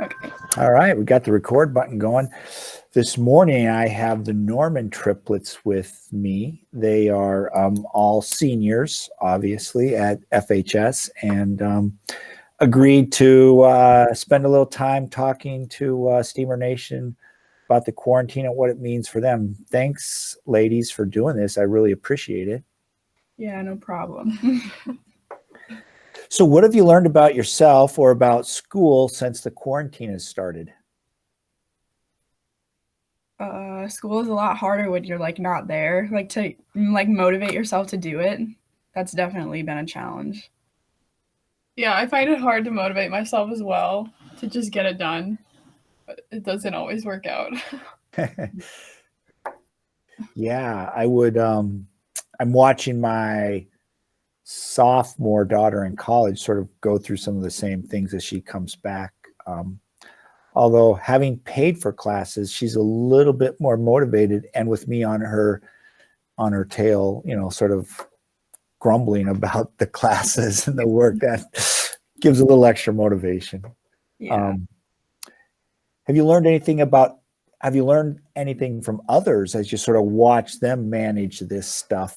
Okay. All right, we got the record button going. This morning, I have the Norman triplets with me. They are all seniors, obviously, at FHS, and agreed to spend a little time talking to Steamer Nation about the quarantine and what it means for them. Thanks, ladies, for doing this. I really appreciate it. Yeah, no problem. So, what have you learned about yourself or about school since the quarantine has started? School is a lot harder when you're like not there, like to like motivate yourself to do it. That's definitely been a challenge. Yeah, I find it hard to motivate myself as well to just get it done, but it doesn't always work out. Yeah, I would. I'm watching my sophomore daughter in college sort of go through some of the same things as she comes back. Although having paid for classes, she's a little bit more motivated, and with me on her tail, sort of grumbling about the classes and the work, that gives a little extra motivation. Yeah. Have you learned anything from others as you sort of watch them manage this stuff?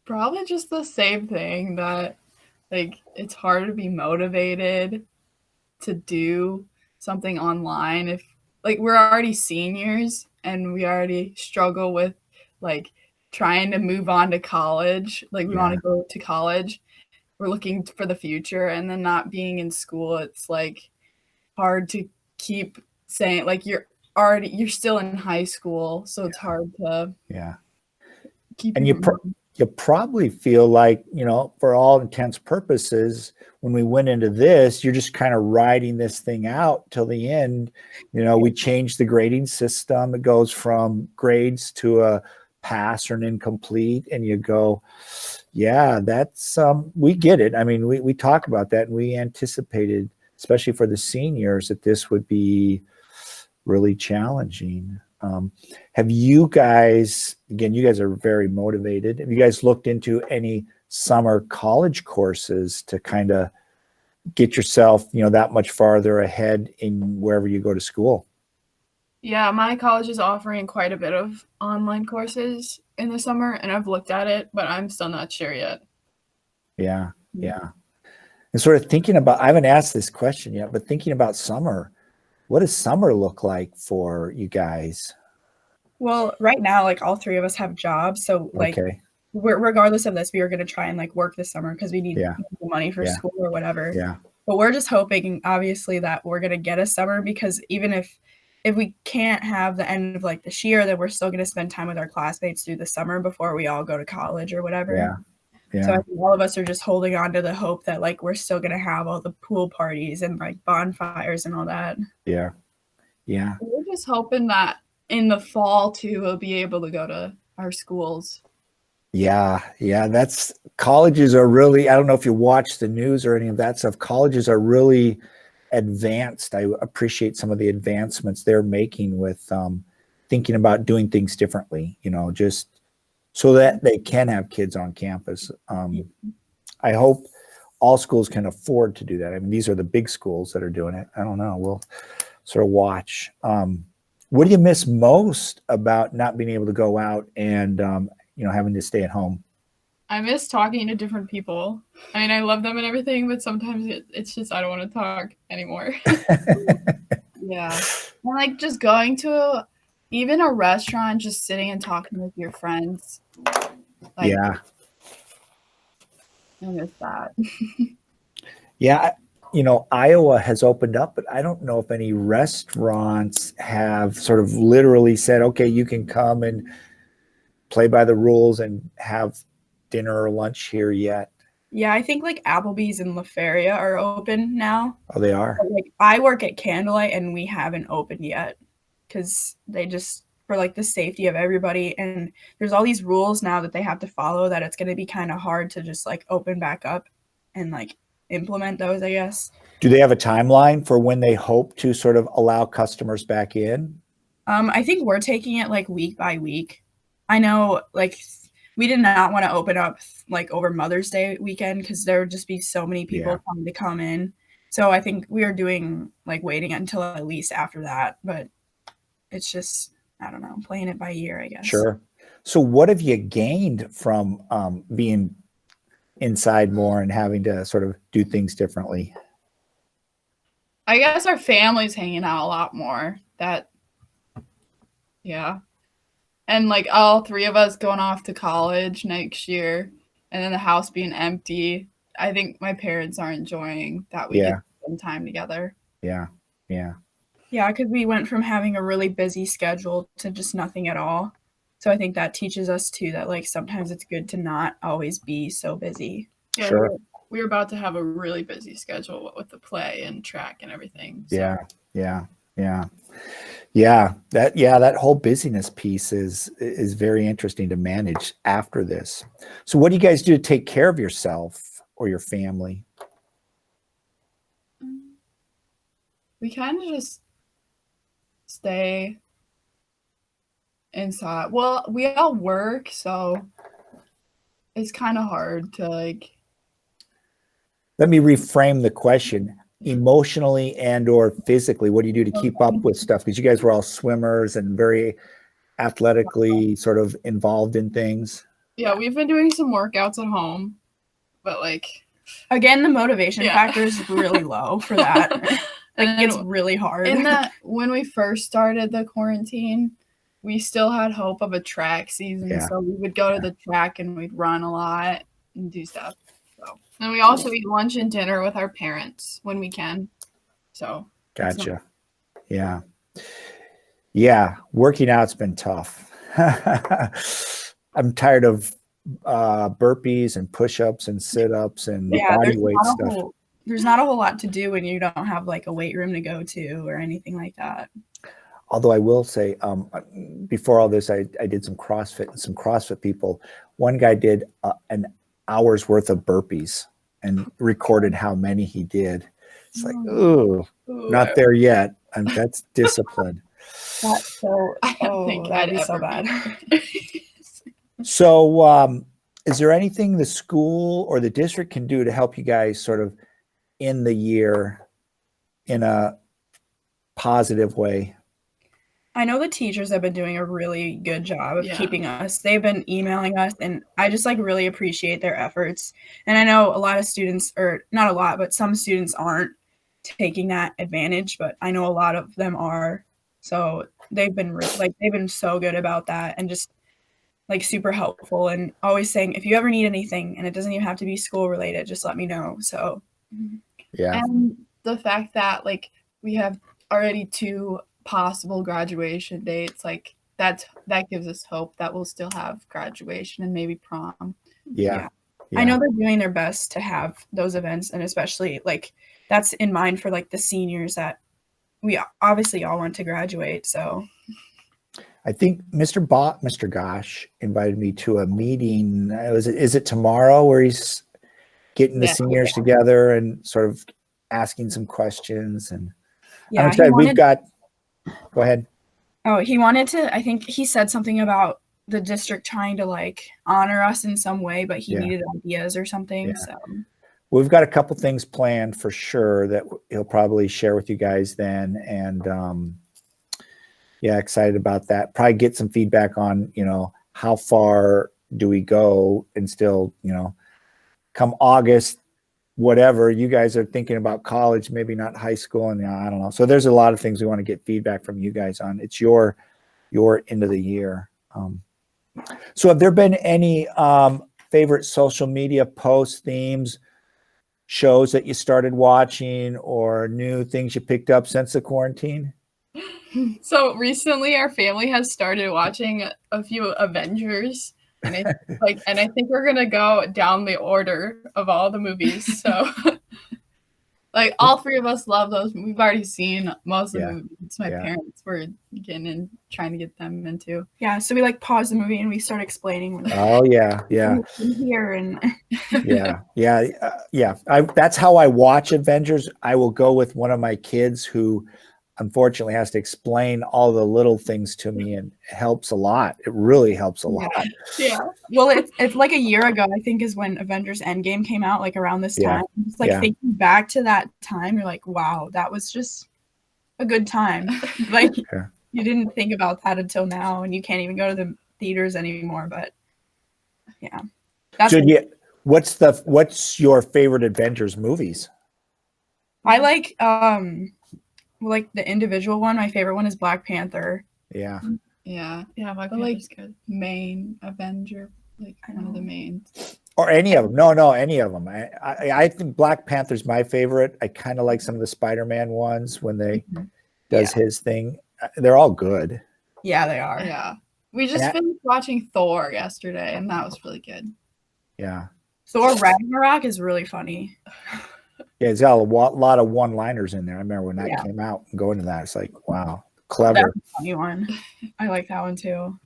Probably just the same thing, that like it's hard to be motivated to do something online if like we're already seniors and we already struggle with like trying to move on to college. Like we want to go to college. We're looking for the future, and then not being in school, it's like hard to keep saying like you're still in high school, so it's hard to keep. And you probably feel like, for all intents purposes, when we went into this, you're just kind of riding this thing out till the end. We changed the grading system. It goes from grades to a pass or an incomplete, and you go, yeah, that's we get it. I mean, we talk about that, and we anticipated, especially for the seniors, that this would be really challenging. Have you guys, again, you guys are very motivated. Have you guys looked into any summer college courses to kind of get yourself, that much farther ahead in wherever you go to school? Yeah, my college is offering quite a bit of online courses in the summer, and I've looked at it, but I'm still not sure yet. Yeah. And sort of thinking about, I haven't asked this question yet, but thinking about summer, what does summer look like for you guys? Well, right now, like all three of us have jobs, so like regardless of this, we are going to try and like work this summer because we need money for school or whatever. Yeah. But we're just hoping, obviously, that we're going to get a summer, because even if we can't have the end of like this year, then we're still going to spend time with our classmates through the summer before we all go to college or whatever. Yeah. So I think all of us are just holding on to the hope that like we're still going to have all the pool parties and like bonfires and all that. Yeah. We're just hoping that in the fall too, we'll be able to go to our schools. Yeah. That's, colleges are really, I don't know if you watch the news or any of that stuff. Colleges are really advanced. I appreciate some of the advancements they're making with thinking about doing things differently, just so that they can have kids on campus. I hope all schools can afford to do that. I mean, these are the big schools that are doing it. I don't know. We'll sort of watch. What do you miss most about not being able to go out and, having to stay at home? I miss talking to different people. I mean, I love them and everything, but sometimes it's just, I don't want to talk anymore. Yeah. And like just going to even a restaurant, just sitting and talking with your friends. Like, I miss that. Yeah. Iowa has opened up, but I don't know if any restaurants have sort of literally said, okay, you can come and play by the rules and have dinner or lunch here yet. Yeah, I think like Applebee's and La Feria are open now. Oh, they are? But, like I work at Candlelight and we haven't opened yet because they just, for like the safety of everybody, and there's all these rules now that they have to follow that it's going to be kind of hard to just like open back up and like implement those, I guess. Do they have a timeline for when they hope to sort of allow customers back in? I think we're taking it like week by week. I know like we did not want to open up like over Mother's Day weekend because there would just be so many people trying to come in. So I think we are doing like waiting until at least after that, but it's just, I don't know, playing it by ear, I guess. Sure. So what have you gained from being inside more and having to sort of do things differently? I guess our family's hanging out a lot more. Yeah. And like all three of us going off to college next year and then the house being empty. I think my parents are enjoying that we get to spend time together. Yeah. Yeah. Yeah, because we went from having a really busy schedule to just nothing at all. So I think that teaches us too that like sometimes it's good to not always be so busy. Yeah, sure. We're about to have a really busy schedule with the play and track and everything. So. Yeah. That whole busyness piece is very interesting to manage after this. So what do you guys do to take care of yourself or your family? We kind of just stay inside. Well, we all work, so it's kind of hard to like. Let me reframe the question. Emotionally and or physically, what do you do to keep up with stuff? Because you guys were all swimmers and very athletically sort of involved in things. Yeah, we've been doing some workouts at home, but like again, the motivation factor is really low for that. Like it's really hard. In that when we first started the quarantine, we still had hope of a track season, so we would go to the track and we'd run a lot and do stuff. So, and we also eat lunch and dinner with our parents when we can. So gotcha. Yeah. Working out's been tough. I'm tired of burpees and push-ups and sit-ups and body weight stuff. There's not a whole lot to do when you don't have like a weight room to go to or anything like that. Although I will say, before all this, I did some CrossFit, and some CrossFit people, one guy did an hour's worth of burpees and recorded how many he did. It's like, ooh, not there yet. And that's discipline. That's so, I don't think that'd be so bad. So is there anything the school or the district can do to help you guys sort of end the year in a positive way? I know the teachers have been doing a really good job of keeping us. They've been emailing us, and I just like really appreciate their efforts. And I know a lot of students, or not a lot, but some students aren't taking that advantage, but I know a lot of them are. So they've been they've been so good about that and just like super helpful and always saying, if you ever need anything, and it doesn't even have to be school related, just let me know. So and the fact that like we have already 2 possible graduation dates, like that gives us hope that we'll still have graduation and maybe prom. I know they're doing their best to have those events, and especially like that's in mind for like the seniors that we obviously all want to graduate. So I think Mr. Gosh invited me to a meeting. Is it tomorrow where he's getting the seniors together and sort of asking some questions? And I'm excited. Go ahead. Oh, he wanted to, I think he said something about the district trying to like honor us in some way, but he needed ideas or something. So we've got a couple things planned for sure that he'll probably share with you guys then. And excited about that. Probably get some feedback on, how far do we go and still, come August, whatever, you guys are thinking about college, maybe not high school, and I don't know. So there's a lot of things we want to get feedback from you guys on. It's your end of the year. So have there been any favorite social media posts, themes, shows that you started watching, or new things you picked up since the quarantine? So recently our family has started watching a few Avengers. And I think we're gonna go down the order of all the movies. So, like all 3 of us love those. We've already seen most of the movies. My parents were trying to get them into. Yeah, so we like pause the movie and we start explaining. Here and that's how I watch Avengers. I will go with one of my kids who unfortunately has to explain all the little things to me, and it helps a lot. It really helps a lot. Yeah. Well, it's like a year ago, I think, is when Avengers Endgame came out, like around this Yeah. time. It's like Yeah. thinking back to that time, you're like, wow, that was just a good time. Like Yeah. you didn't think about that until now, and you can't even go to the theaters anymore. But yeah, that's So yeah, what's your favorite Avengers movies? I like the individual one. My favorite one is Black Panther. Yeah. Yeah. Yeah, Black But like Panther's good. main Avenger, like I one of the know. mains. Or any of them. No, any of them. I think Black Panther's my favorite. I kind of like some of the Spider-Man ones when they does his thing. They're all good. Yeah, they are. Yeah. We just finished watching Thor yesterday, and that was really good. Yeah. Thor Ragnarok is really funny. Yeah, it's got a lot of one-liners in there. I remember when that came out and going to that. It's like, wow, clever. That's a funny one. I like that one too.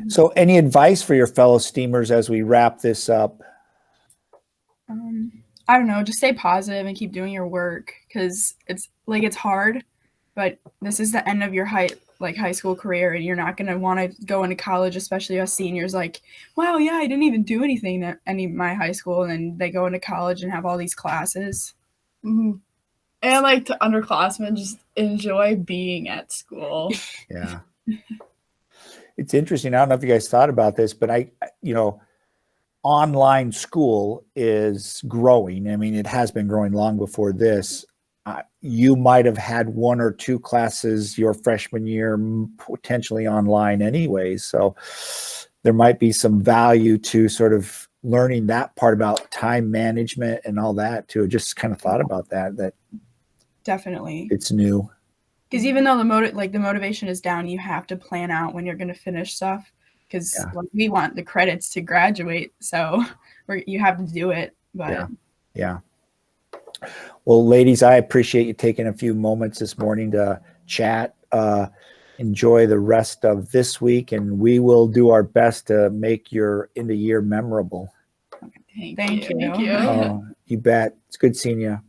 So any advice for your fellow steamers as we wrap this up? I don't know, just stay positive and keep doing your work, because it's hard, but this is the end of your high school career, and you're not going to want to go into college, especially us seniors, like, wow, yeah, I didn't even do anything at any of my high school, and then they go into college and have all these classes. Mm-hmm. And like to underclassmen, just enjoy being at school. Yeah. It's interesting. I don't know if you guys thought about this, but online school is growing. I mean, it has been growing long before this. You might have had one or two classes your freshman year potentially online anyways. So there might be some value to sort of learning that part about time management and all that too. Just kind of thought about that Definitely. it's new. Because even though the motivation is down, you have to plan out when you're going to finish stuff, because we want the credits to graduate. So you have to do it. But yeah. Well, ladies, I appreciate you taking a few moments this morning to chat. Enjoy the rest of this week, and we will do our best to make your end of year memorable. Thank you. Oh, you bet. It's good seeing you.